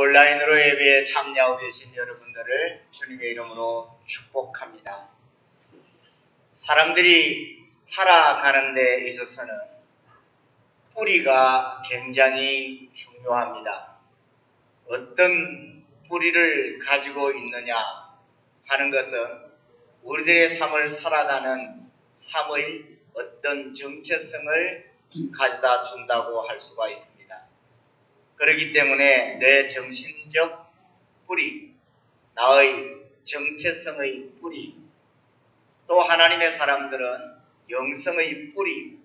온라인으로 예배에 참여하고 계신 여러분들을 주님의 이름으로 축복합니다. 사람들이 살아가는 데 있어서는 뿌리가 굉장히 중요합니다. 어떤 뿌리를 가지고 있느냐 하는 것은 우리들의 삶을 살아가는 삶의 어떤 정체성을 가져다 준다고 할 수가 있습니다. 그렇기 때문에 내 정신적 뿌리, 나의 정체성의 뿌리, 또 하나님의 사람들은 영성의 뿌리,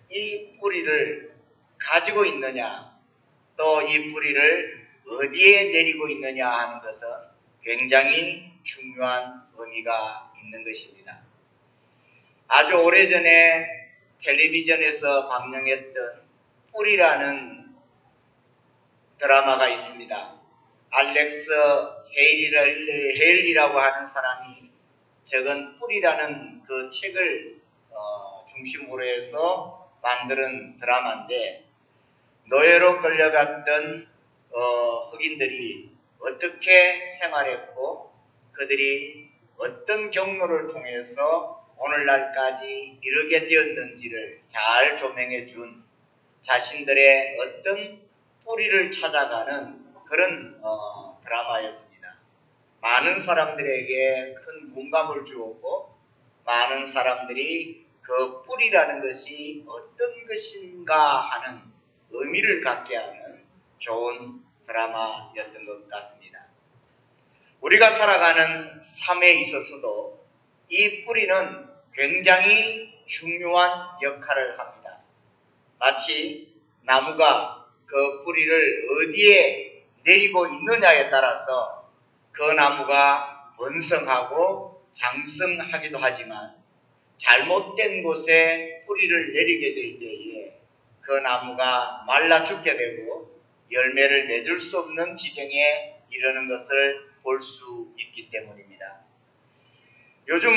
이 뿌리를 가지고 있느냐, 또 이 뿌리를 어디에 내리고 있느냐 하는 것은 굉장히 중요한 의미가 있는 것입니다. 아주 오래전에 텔레비전에서 방영했던 뿌리라는 드라마가 있습니다. 알렉스 헤일리라고 하는 사람이 적은 뿌리라는 그 책을 중심으로 해서 만드는 드라마인데, 노예로 끌려갔던 흑인들이 어떻게 생활했고 그들이 어떤 경로를 통해서 오늘날까지 이르게 되었는지를 잘 조명해 준 자신들의 어떤 뿌리를 찾아가는 그런 드라마였습니다. 많은 사람들에게 큰 공감을 주었고, 많은 사람들이 그 뿌리라는 것이 어떤 것인가 하는 의미를 갖게 하는 좋은 드라마였던 것 같습니다. 우리가 살아가는 삶에 있어서도 이 뿌리는 굉장히 중요한 역할을 합니다. 마치 나무가 그 뿌리를 어디에 내리고 있느냐에 따라서 그 나무가 번성하고 장성하기도 하지만, 잘못된 곳에 뿌리를 내리게 될 때에 그 나무가 말라 죽게 되고 열매를 맺을 수 없는 지경에 이르는 것을 볼 수 있기 때문입니다. 요즘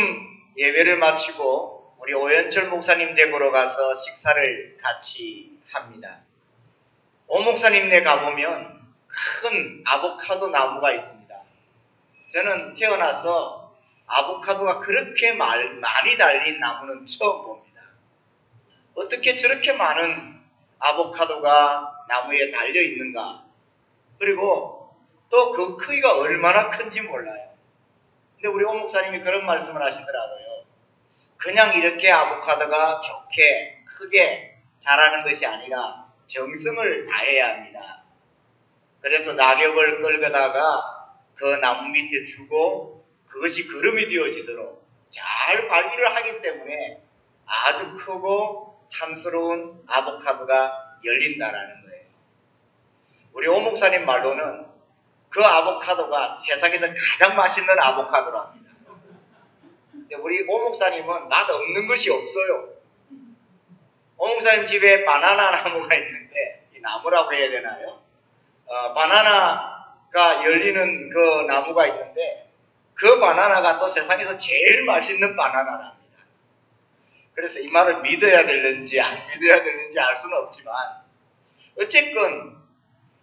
예배를 마치고 우리 오연철 목사님 댁으로 가서 식사를 같이 합니다. 오 목사님 댁 가보면 큰 아보카도 나무가 있습니다. 저는 태어나서 아보카도가 그렇게 많이 달린 나무는 처음 봅니다. 어떻게 저렇게 많은 아보카도가 나무에 달려 있는가? 그리고 또 그 크기가 얼마나 큰지 몰라요. 근데 우리 오 목사님이 그런 말씀을 하시더라고요. 그냥 이렇게 아보카도가 좋게 크게 자라는 것이 아니라 정성을 다해야 합니다. 그래서 낙엽을 끌거다가 그 나무 밑에 주고 그것이 그름이 되어지도록 잘 관리를 하기 때문에 아주 크고 탐스러운 아보카도가 열린다라는 거예요. 우리 오 목사님 말로는 그 아보카도가 세상에서 가장 맛있는 아보카도랍니다. 근데 우리 오 목사님은 맛없는 것이 없어요. 오 목사님 집에 바나나 나무가 있는데, 이 나무라고 해야 되나요? 바나나가 열리는 그 나무가 있는데, 그 바나나가 또 세상에서 제일 맛있는 바나나랍니다. 그래서 이 말을 믿어야 되는지 안 믿어야 되는지 알 수는 없지만, 어쨌건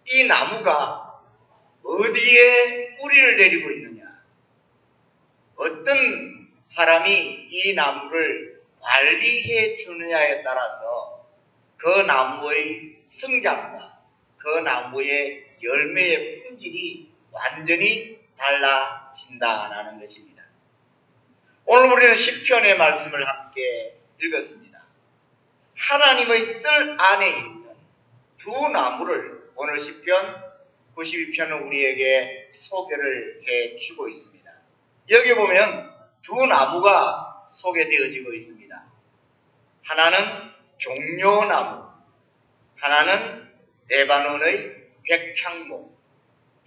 이 나무가 어디에 뿌리를 내리고 있느냐, 어떤 사람이 이 나무를 관리해 주느냐에 따라서 그 나무의 성장과 그 나무의 열매의 품질이 완전히 달라진다라는 것입니다. 오늘 우리는 시편의 말씀을 함께 읽었습니다. 하나님의 뜰 안에 있는 두 나무를 오늘 시편 92편은 우리에게 소개를 해주고 있습니다. 여기 보면 두 나무가 소개되어지고 있습니다. 하나는 종려나무, 하나는 레바논의 백향목,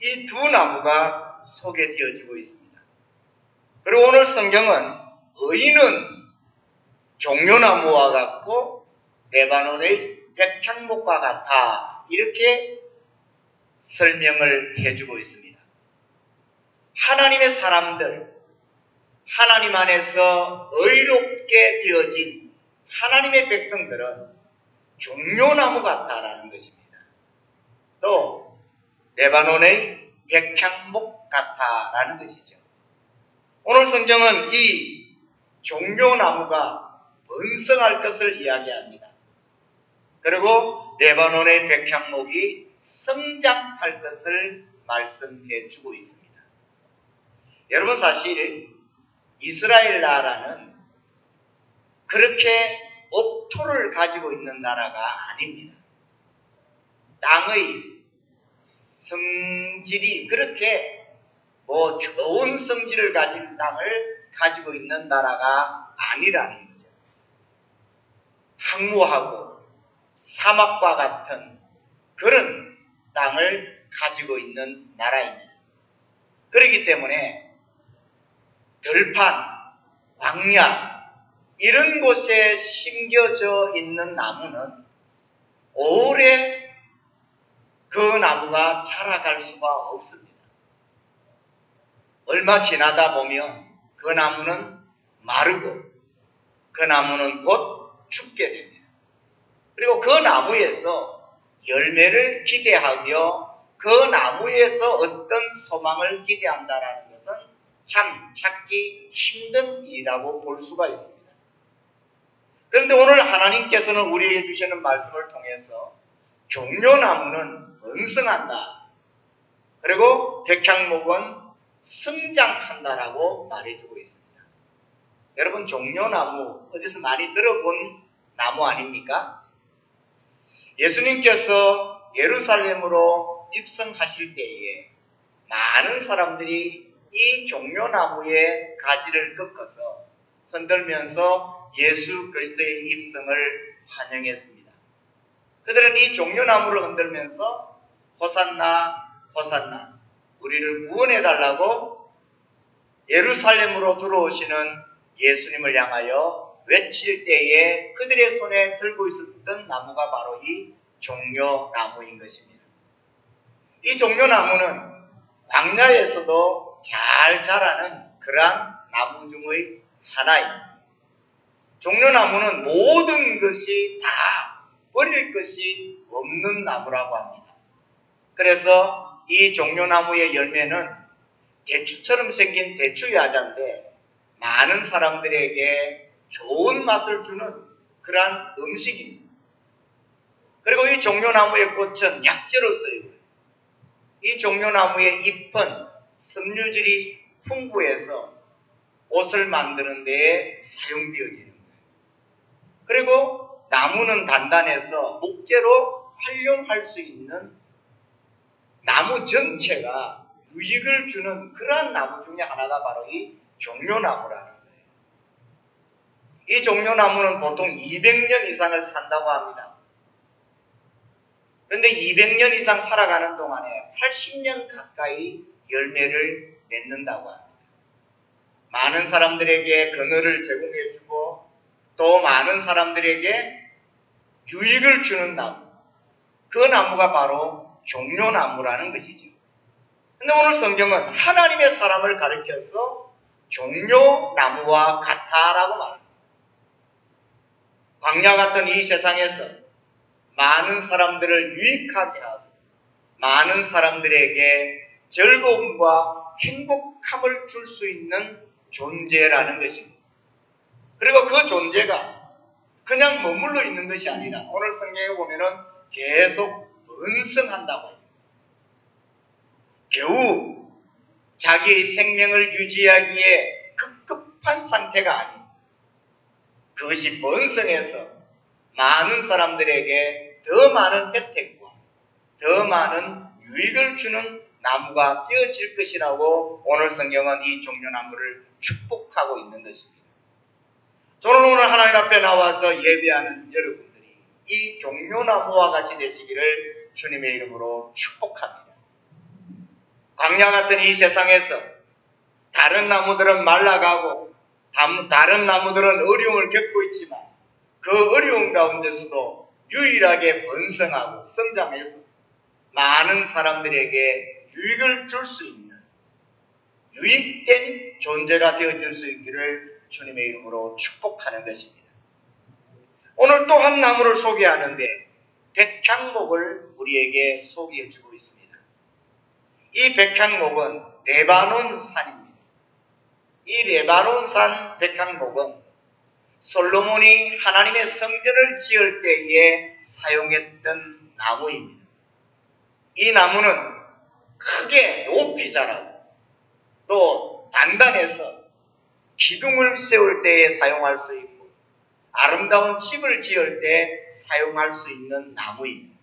이 두 나무가 소개되어지고 있습니다. 그리고 오늘 성경은 의인은 종려나무와 같고 레바논의 백향목과 같아 이렇게 설명을 해주고 있습니다. 하나님의 사람들, 하나님 안에서 의롭게 되어진 하나님의 백성들은 종려나무 같다라는 것입니다. 또 레바논의 백향목 같아라는 것이죠. 오늘 성경은 이 종려나무가 번성할 것을 이야기합니다. 그리고 레바논의 백향목이 성장할 것을 말씀해 주고 있습니다. 여러분, 사실 이스라엘 나라는 그렇게 옥토를 가지고 있는 나라가 아닙니다. 땅의 성질이 그렇게 좋은 성질을 가진 땅을 가지고 있는 나라가 아니라는 거죠. 황무하고 사막과 같은 그런 땅을 가지고 있는 나라입니다. 그렇기 때문에 들판, 광야 이런 곳에 심겨져 있는 나무는 오래 그 나무가 자라갈 수가 없습니다. 얼마 지나다 보면 그 나무는 마르고 그 나무는 곧 죽게 됩니다. 그리고 그 나무에서 열매를 기대하며 그 나무에서 어떤 소망을 기대한다는 것은 참 찾기 힘든 일이라고 볼 수가 있습니다. 그런데 오늘 하나님께서는 우리에게 주시는 말씀을 통해서 종려나무는 번성한다. 그리고 백향목은 성장한다라고 말해주고 있습니다. 여러분, 종려나무 어디서 많이 들어본 나무 아닙니까? 예수님께서 예루살렘으로 입성하실 때에 많은 사람들이 이 종려나무의 가지를 꺾어서 흔들면서 예수 그리스도의 입성을 환영했습니다. 그들은 이 종려나무를 흔들면서 호산나 호산나 우리를 구원해달라고 예루살렘으로 들어오시는 예수님을 향하여 외칠 때에 그들의 손에 들고 있었던 나무가 바로 이 종려나무인 것입니다. 이 종려나무는 광야에서도 잘 자라는 그러한 나무 중의 하나입니다. 종려나무는 모든 것이 다 버릴 것이 없는 나무라고 합니다. 그래서 이 종려나무의 열매는 대추처럼 생긴 대추야자인데 많은 사람들에게 좋은 맛을 주는 그러한 음식입니다. 그리고 이 종려나무의 꽃은 약재로 쓰이고요. 이 종려나무의 잎은 섬유질이 풍부해서 옷을 만드는 데에 사용되어지는 거예요. 그리고 나무는 단단해서 목재로 활용할 수 있는 나무 전체가 유익을 주는 그러한 나무 중에 하나가 바로 이 종려나무라는 거예요. 이 종려나무는 보통 200년 이상을 산다고 합니다. 그런데 200년 이상 살아가는 동안에 80년 가까이 열매를 맺는다고 합니다. 많은 사람들에게 그늘을 제공해주고 또 많은 사람들에게 유익을 주는 나무, 그 나무가 바로 종려나무라는 것이죠. 그런데 오늘 성경은 하나님의 사람을 가리켜서 종려나무와 같다라고 말합니다. 광야 같은 이 세상에서 많은 사람들을 유익하게 하고 많은 사람들에게 즐거움과 행복함을 줄 수 있는 존재라는 것입니다. 그리고 그 존재가 그냥 머물러 있는 것이 아니라 오늘 성경에 보면은 계속 번성한다고 했습니다. 겨우 자기의 생명을 유지하기에 급급한 상태가 아닌 그것이 번성해서 많은 사람들에게 더 많은 혜택과 더 많은 유익을 주는 나무가 되어질 것이라고 오늘 성경은 이 종려나무를 축복하고 있는 것입니다. 저는 오늘 하나님 앞에 나와서 예배하는 여러분들이 이 종려나무와 같이 되시기를 주님의 이름으로 축복합니다. 광야 같은 이 세상에서 다른 나무들은 말라가고 다른 나무들은 어려움을 겪고 있지만 그 어려움 가운데서도 유일하게 번성하고 성장해서 많은 사람들에게 유익을 줄 수 있는 유익된 존재가 되어질 수 있기를 주님의 이름으로 축복하는 것입니다. 오늘 또 한 나무를 소개하는데 백향목을 우리에게 소개해 주고 있습니다. 이 백향목은 레바논 산입니다. 이 레바논 산 백향목은 솔로몬이 하나님의 성전을 지을 때에 사용했던 나무입니다. 이 나무는 크게 높이 자라고 또 단단해서 기둥을 세울 때에 사용할 수 있고 아름다운 집을 지을 때 사용할 수 있는 나무입니다.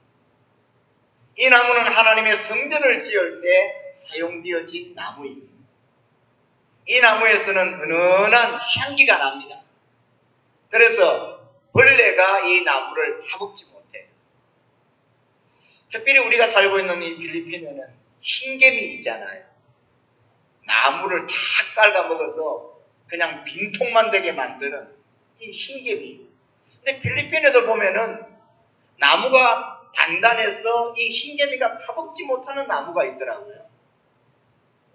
이 나무는 하나님의 성전을 지을 때 사용되어진 나무입니다. 이 나무에서는 은은한 향기가 납니다. 그래서 벌레가 이 나무를 파먹지 못해요. 특별히 우리가 살고 있는 이 필리핀에는 흰개미 있잖아요. 나무를 다 깔아먹어서 그냥 빈통만 되게 만드는 이 흰개미. 근데 필리핀에도 보면은 나무가 단단해서 이 흰개미가 파먹지 못하는 나무가 있더라고요.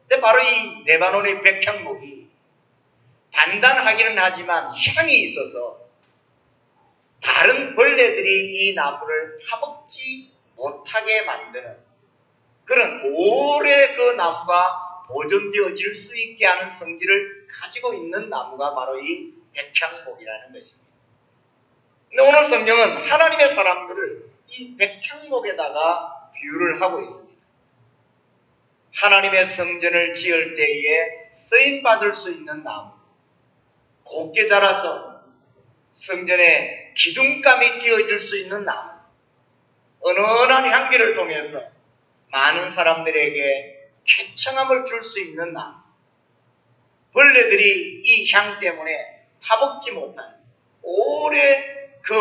근데 바로 이 레바논의 백향목이 단단하기는 하지만 향이 있어서 다른 벌레들이 이 나무를 파먹지 못하게 만드는 그런 오래 그 나무가 보존되어질 수 있게 하는 성질을 가지고 있는 나무가 바로 이 백향목이라는 것입니다. 근데 오늘 성경은 하나님의 사람들을 이 백향목에다가 비유를 하고 있습니다. 하나님의 성전을 지을 때에 쓰임받을 수 있는 나무, 곱게 자라서 성전에 기둥감이 띄어질 수 있는 나무, 은은한 향기를 통해서 많은 사람들에게 쾌청함을 줄 수 있는 나무, 벌레들이 이 향 때문에 파먹지 못하는 오래 그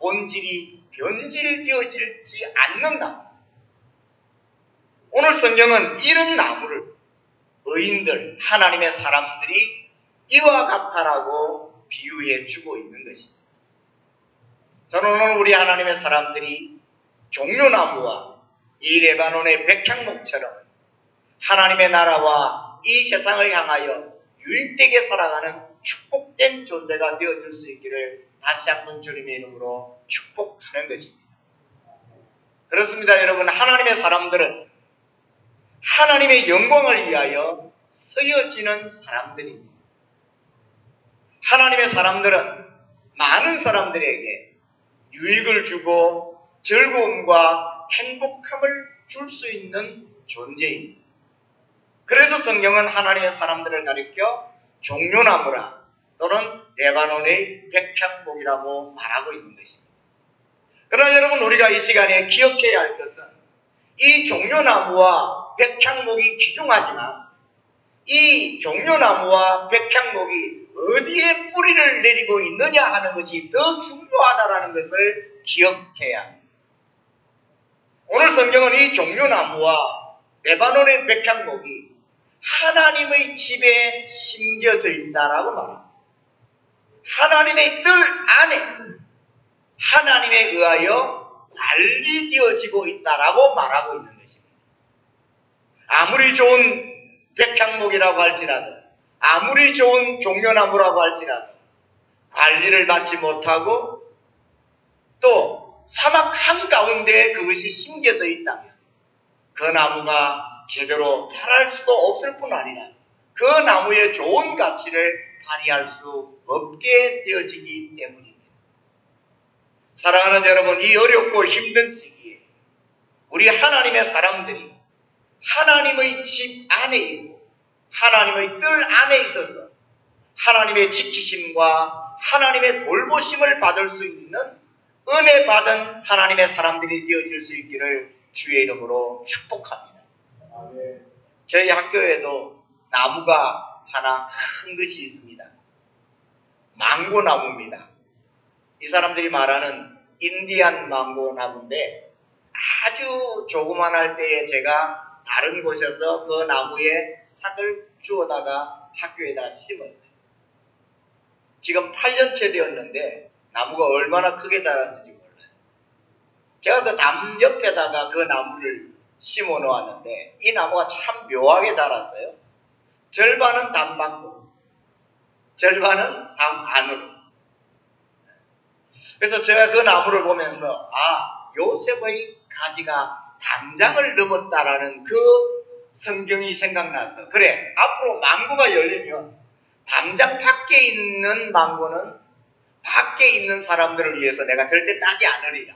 본질이 변질되어지지 않는 나무. 오늘 성경은 이런 나무를 의인들, 하나님의 사람들이 이와 같다라고 비유해 주고 있는 것입니다. 저는 오늘 우리 하나님의 사람들이 종려나무와 이 레바논의 백향목처럼 하나님의 나라와 이 세상을 향하여 유익되게 살아가는 축복된 존재가 되어줄 수 있기를 다시 한번 주님의 이름으로 축복하는 것입니다. 그렇습니다. 여러분, 하나님의 사람들은 하나님의 영광을 위하여 쓰여지는 사람들입니다. 하나님의 사람들은 많은 사람들에게 유익을 주고 즐거움과 행복함을 줄 수 있는 존재입니다. 그래서 성경은 하나님의 사람들을 가리켜 종려나무라 또는 레바논의 백향목이라고 말하고 있는 것입니다. 그러나 여러분, 우리가 이 시간에 기억해야 할 것은 이 종려나무와 백향목이 귀중하지만 이 종려나무와 백향목이 어디에 뿌리를 내리고 있느냐 하는 것이 더 중요하다는 것을 기억해야 합니다. 오늘 성경은 이 종려나무와 레바논의 백향목이 하나님의 집에 심겨져 있다라고 말합니다. 하나님의 뜰 안에 하나님에 의하여 관리되어지고 있다라고 말하고 있는 것입니다. 아무리 좋은 백향목이라고 할지라도, 아무리 좋은 종려나무라고 할지라도 관리를 받지 못하고 또 사막 한가운데에 그것이 심겨져 있다면 그 나무가 제대로 자랄 수도 없을 뿐 아니라 그 나무의 좋은 가치를 발휘할 수 없게 되어지기 때문입니다. 사랑하는 여러분, 이 어렵고 힘든 시기에 우리 하나님의 사람들이 하나님의 집 안에 있고 하나님의 뜰 안에 있어서 하나님의 지키심과 하나님의 돌보심을 받을 수 있는 은혜 받은 하나님의 사람들이 되어질 수 있기를 주의 이름으로 축복합니다. 저희 학교에도 나무가 하나 큰 것이 있습니다. 망고 나무입니다. 이 사람들이 말하는 인디안 망고 나무인데 아주 조그만할 때에 제가 다른 곳에서 그 나무에 싹을 주워다가 학교에다 심었어요. 지금 8년째 되었는데 나무가 얼마나 크게 자랐는지 몰라요. 제가 그 담 옆에다가 그 나무를 심어 놓았는데 이 나무가 참 묘하게 자랐어요. 절반은 담 밖으로, 절반은 담 안으로. 그래서 제가 그 나무를 보면서 요셉의 가지가 담장을 넘었다라는 그 성경이 생각나서 그래 앞으로 망고가 열리면 당장 밖에 있는 망고는 밖에 있는 사람들을 위해서 내가 절대 따지 않으리라.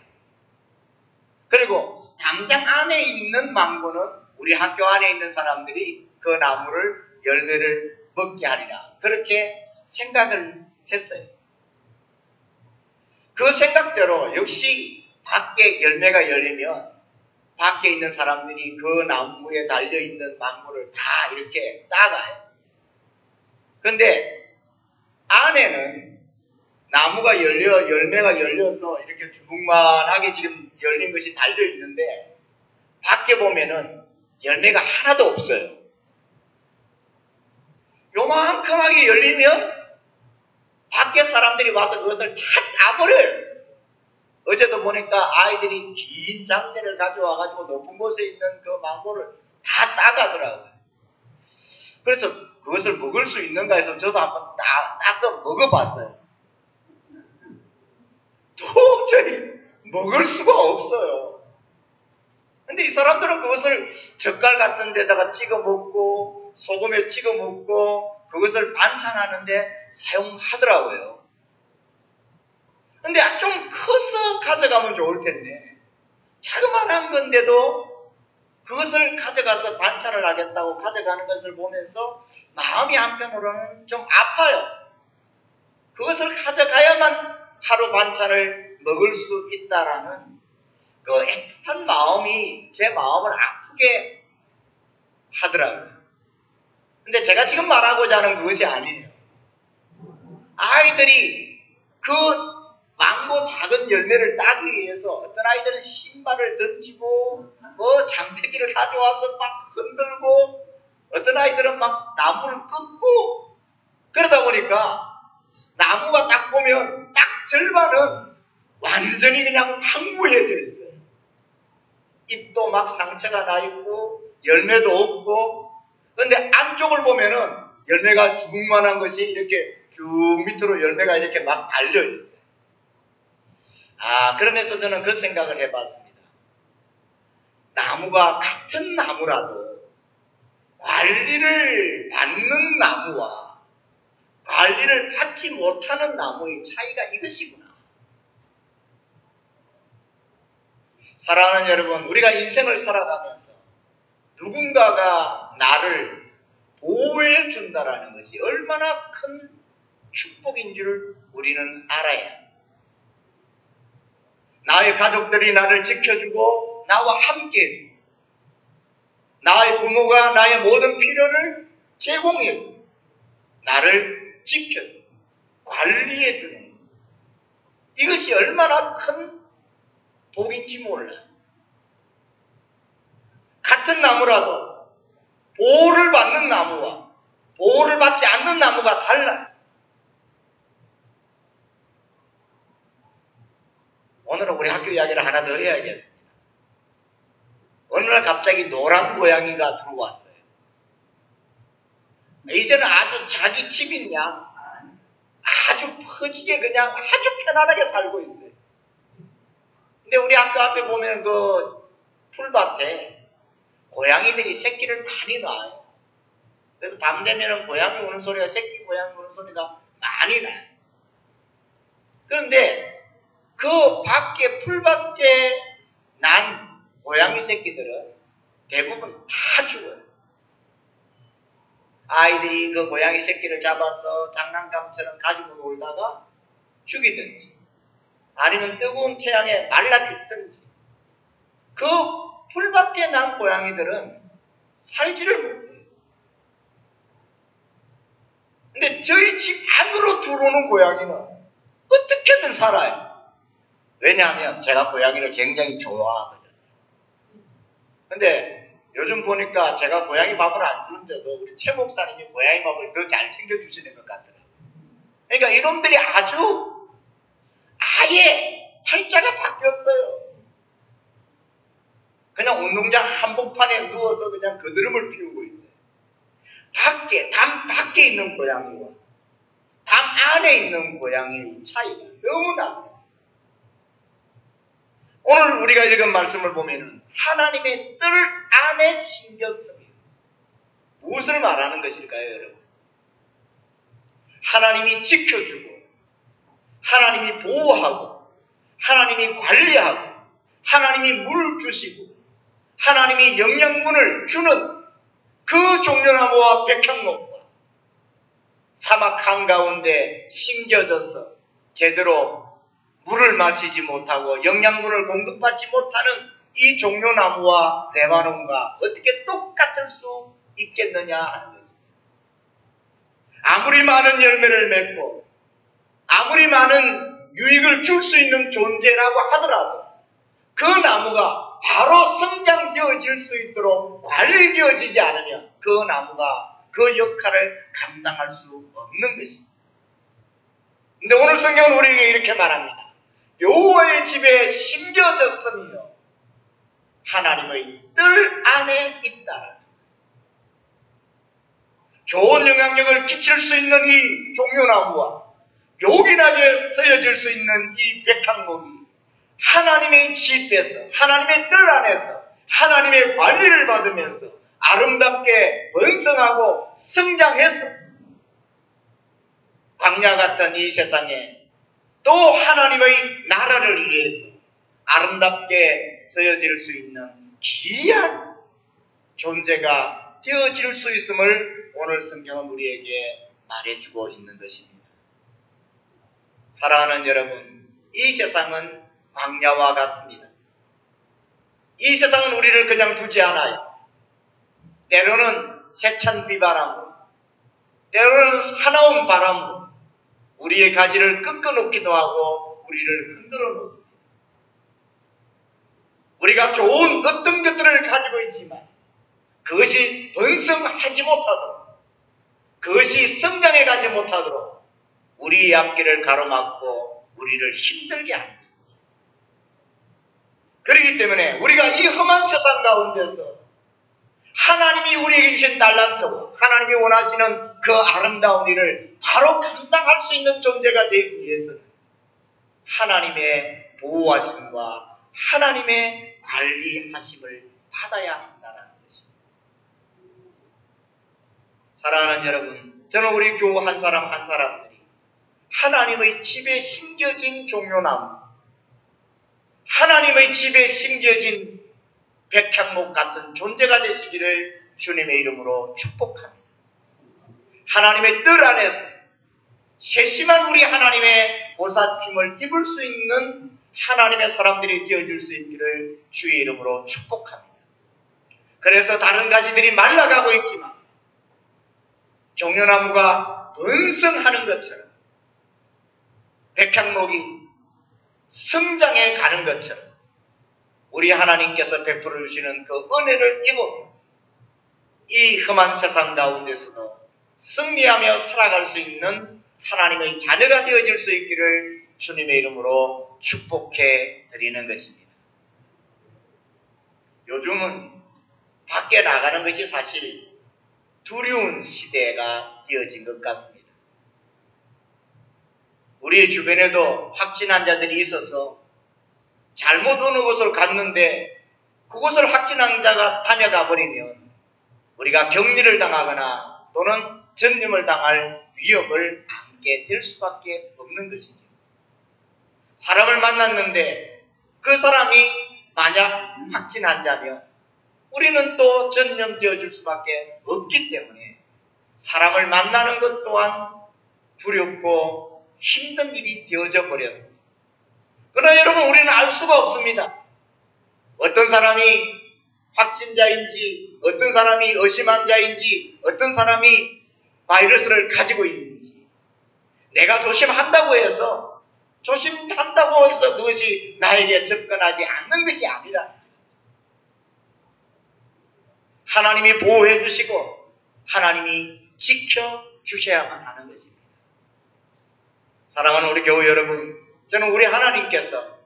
그리고 당장 안에 있는 망고는 우리 학교 안에 있는 사람들이 그 나무를 열매를 먹게 하리라. 그렇게 생각을 했어요. 그 생각대로 역시 밖에 열매가 열리면 밖에 있는 사람들이 그 나무에 달려있는 망고를 다 이렇게 따가요. 근데 안에는 나무가 열매가 열려서 이렇게 주먹만하게 지금 열린 것이 달려있는데 밖에 보면은 열매가 하나도 없어요. 요만큼하게 열리면 밖에 사람들이 와서 그것을 다 따버려요. 어제도 보니까 아이들이 긴 장대를 가져와가지고 높은 곳에 있는 그 망고를 다 따가더라고요. 그래서 그것을 먹을 수 있는가 해서 저도 한번 따서 먹어봤어요. 도저히 먹을 수가 없어요. 근데 이 사람들은 그것을 젓갈 같은 데다가 찍어 먹고 소금에 찍어 먹고 그것을 반찬하는데 사용하더라고요. 근데 좀 커서 가져가면 좋을 텐데 자그마한 건데도 그것을 가져가서 반찬을 하겠다고 가져가는 것을 보면서 마음이 한편으로는 좀 아파요. 그것을 가져가야만 하루 반찬을 먹을 수 있다라는 그 애틋한 마음이 제 마음을 아프게 하더라고요. 근데 제가 지금 말하고자 하는 그것이 아니에요. 아이들이 그 망고 작은 열매를 따기 위해서 어떤 아이들은 신발을 던지고 장태기를 가져와서 막 흔들고 어떤 아이들은 막 나무를 끊고 그러다 보니까 나무가 딱 보면 딱 절반은 완전히 그냥 황무해져 있어요. 잎도 막 상처가 나 있고 열매도 없고 근데 안쪽을 보면은 열매가 주먹만한 것이 이렇게 쭉 밑으로 열매가 이렇게 막 달려 있어요. 그러면서 저는 그 생각을 해봤습니다. 나무가 같은 나무라도 관리를 받는 나무와 관리를 받지 못하는 나무의 차이가 이것이구나. 사랑하는 여러분, 우리가 인생을 살아가면서 누군가가 나를 보호해 준다라는 것이 얼마나 큰 축복인 줄 우리는 알아야 합니다. 나의 가족들이 나를 지켜주고 나와 함께 해주고 나의 부모가 나의 모든 필요를 제공해주고 나를 지켜주고 관리해주는 것. 이것이 얼마나 큰 복인지 몰라요. 같은 나무라도 보호를 받는 나무와 보호를 받지 않는 나무가 달라요. 오늘은 우리 학교 이야기를 하나 더 해야겠습니다. 어느 날 갑자기 노란 고양이가 들어왔어요. 이제는 아주 자기 집인 양 아주 퍼지게 그냥 아주 편안하게 살고 있어요. 근데 우리 학교 앞에 보면 그 풀밭에 고양이들이 새끼를 많이 낳아요. 그래서 밤 되면은 고양이 우는 소리가 새끼 고양이 우는 소리가 많이 나요. 그런데 그 밖에 풀밭에 난 고양이 새끼들은 대부분 다 죽어요. 아이들이 그 고양이 새끼를 잡아서 장난감처럼 가지고 놀다가 죽이든지 아니면 뜨거운 태양에 말라 죽든지 그 풀밭에 난 고양이들은 살지를 못해요. 근데 저희 집 안으로 들어오는 고양이는 어떻게든 살아요. 왜냐하면 제가 고양이를 굉장히 좋아하거든요. 근데 요즘 보니까 제가 고양이 밥을 안 주는데도 우리 최 목사님이 고양이 밥을 더 잘 챙겨주시는 것 같더라고요. 그러니까 이놈들이 아예 팔자가 바뀌었어요. 그냥 운동장 한복판에 누워서 그냥 그드름을 피우고 있어요. 담 밖에 있는 고양이와 담 안에 있는 고양이의 차이가 너무 나요. 오늘 우리가 읽은 말씀을 보면은 하나님의 뜰 안에 심겼으며 무엇을 말하는 것일까요, 여러분? 하나님이 지켜주고, 하나님이 보호하고, 하나님이 관리하고, 하나님이 물 주시고, 하나님이 영양분을 주는 그 종려나무와 백향목과 사막 한가운데 심겨져서 제대로 물을 마시지 못하고 영양분을 공급받지 못하는 이 종려나무와 레바논과 어떻게 똑같을 수 있겠느냐 하는 것입니다. 아무리 많은 열매를 맺고 아무리 많은 유익을 줄 수 있는 존재라고 하더라도 그 나무가 바로 성장되어질 수 있도록 관리되어지지 않으면 그 나무가 그 역할을 감당할 수 없는 것입니다. 근데 오늘 성경은 우리에게 이렇게 말합니다. 여호와의 집에 심겨졌으며 하나님의 뜰 안에 있다. 좋은 영향력을 끼칠 수 있는 이 종려나무와 요긴하게 쓰여질 수 있는 이 백향목이 하나님의 집에서, 하나님의 뜰 안에서 하나님의 관리를 받으면서 아름답게 번성하고 성장해서 광야 같은 이 세상에 또 하나님의 나라를 위해서 아름답게 쓰여질 수 있는 귀한 존재가 되어질 수 있음을 오늘 성경은 우리에게 말해주고 있는 것입니다. 사랑하는 여러분, 이 세상은 광야와 같습니다. 이 세상은 우리를 그냥 두지 않아요. 때로는 세찬 비바람으로, 때로는 사나운 바람으로 우리의 가지를 꺾어놓기도 하고 우리를 흔들어 놓습니다. 우리가 좋은 어떤 것들을 가지고 있지만 그것이 번성하지 못하도록, 그것이 성장해 가지 못하도록 우리의 앞길을 가로막고 우리를 힘들게 하는 것입니다. 그렇기 때문에 우리가 이 험한 세상 가운데서 하나님이 우리에게 주신 달란트와 하나님이 원하시는 그 아름다운 일을 바로 감당할 수 있는 존재가 되기 위해서는 하나님의 보호하심과 하나님의 관리하심을 받아야 한다는 것입니다. 사랑하는 여러분, 저는 우리 교우 한 사람 한 사람들이 하나님의 집에 심겨진 종려나무, 하나님의 집에 심겨진 백향목 같은 존재가 되시기를 주님의 이름으로 축복합니다. 하나님의 뜰 안에서 세심한 우리 하나님의 보살핌을 입을 수 있는 하나님의 사람들이 되어질 수 있기를 주의 이름으로 축복합니다. 그래서 다른 가지들이 말라가고 있지만 종려나무가 번성하는 것처럼 백향목이 성장해 가는 것처럼 우리 하나님께서 베풀어 주시는 그 은혜를 입어 이 험한 세상 가운데서도 승리하며 살아갈 수 있는 하나님의 자녀가 되어질 수 있기를 주님의 이름으로 축복해 드리는 것입니다. 요즘은 밖에 나가는 것이 사실 두려운 시대가 되어진 것 같습니다. 우리 주변에도 확진 환자들이 있어서 잘못 어느 곳을 갔는데 그곳을 확진 환자가 다녀가 버리면 우리가 격리를 당하거나 또는 전염을 당할 위협을 안게 될 수밖에 없는 것이죠. 사람을 만났는데 그 사람이 만약 확진 환자면 우리는 또 전염되어질 수밖에 없기 때문에 사람을 만나는 것 또한 두렵고 힘든 일이 되어져 버렸습니다. 그러나 여러분, 우리는 알 수가 없습니다. 어떤 사람이 확진자인지, 어떤 사람이 의심환자인지, 어떤 사람이 바이러스를 가지고 있는지, 내가 조심한다고 해서 그것이 나에게 접근하지 않는 것이 아니라 하나님이 보호해 주시고 하나님이 지켜 주셔야만 하는 것입니다. 사랑하는 우리 교우 여러분, 저는 우리 하나님께서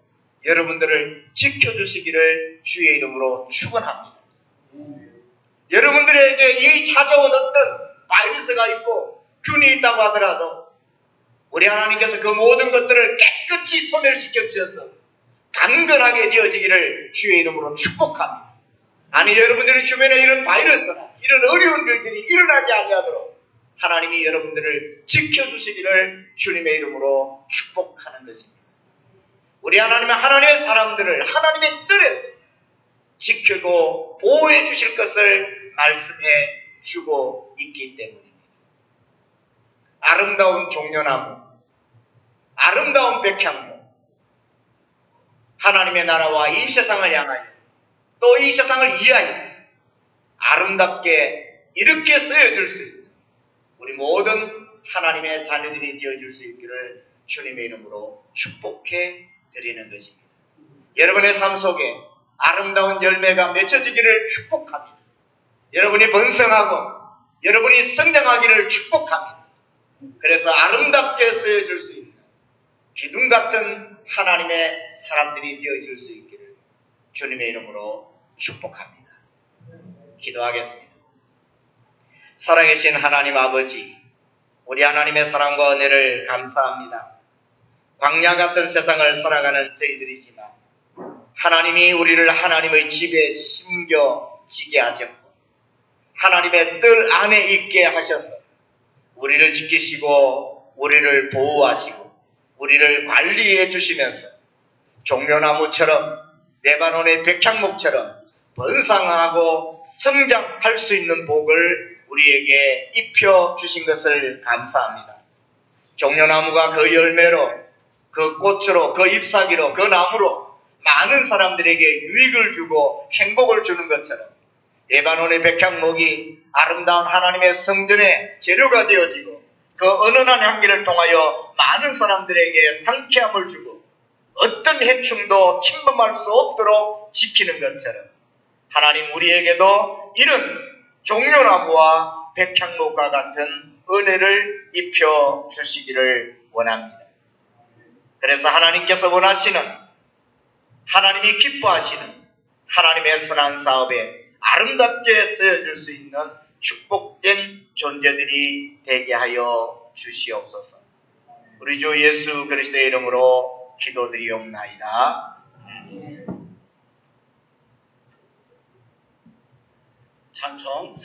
여러분들을 지켜주시기를 주의 이름으로 축원합니다. 여러분들에게 이 찾아온 어떤 바이러스가 있고 균이 있다고 하더라도 우리 하나님께서 그 모든 것들을 깨끗이 소멸시켜 주셔서 강건하게 되어지기를 주의 이름으로 축복합니다. 아니 여러분들의 주변에 이런 바이러스나 이런 어려운 일들이 일어나지 아니하도록 하나님이 여러분들을 지켜주시기를 주님의 이름으로 축복하는 것입니다. 우리 하나님은 하나님의 사람들을 하나님의 뜰에서 지키고 보호해 주실 것을 말씀해 주고 있기 때문입니다. 아름다운 종려나무, 아름다운 백향목, 하나님의 나라와 이 세상을 향하여 또 이 세상을 위하여 아름답게 이렇게 쓰여질 수 있는 우리 모든 하나님의 자녀들이 되어질 수 있기를 주님의 이름으로 축복해 드리는 것입니다. 여러분의 삶 속에 아름다운 열매가 맺혀지기를 축복합니다. 여러분이 번성하고 여러분이 성장하기를 축복합니다. 그래서 아름답게 쓰여질 수 있는 기둥 같은 하나님의 사람들이 되어질 수 있기를 주님의 이름으로 축복합니다. 기도하겠습니다. 살아계신 하나님 아버지, 우리 하나님의 사랑과 은혜를 감사합니다. 광야 같은 세상을 살아가는 저희들이지만 하나님이 우리를 하나님의 집에 심겨지게 하셨고 하나님의 뜰 안에 있게 하셔서 우리를 지키시고 우리를 보호하시고 우리를 관리해 주시면서 종려나무처럼 레바논의 백향목처럼 번성하고 성장할 수 있는 복을 우리에게 입혀 주신 것을 감사합니다. 종려나무가 그 열매로, 그 꽃으로, 그 잎사귀로, 그 나무로 많은 사람들에게 유익을 주고 행복을 주는 것처럼 레바논의 백향목이 아름다운 하나님의 성전의 재료가 되어지고 그 은은한 향기를 통하여 많은 사람들에게 상쾌함을 주고 어떤 해충도 침범할 수 없도록 지키는 것처럼 하나님 우리에게도 이런 종려나무와 백향목과 같은 은혜를 입혀 주시기를 원합니다. 그래서 하나님께서 원하시는, 하나님이 기뻐하시는 하나님의 선한 사업에 아름답게 쓰여질 수 있는 축복된 존재들이 되게 하여 주시옵소서. 우리 주 예수 그리스도의 이름으로 기도드리옵나이다. 찬송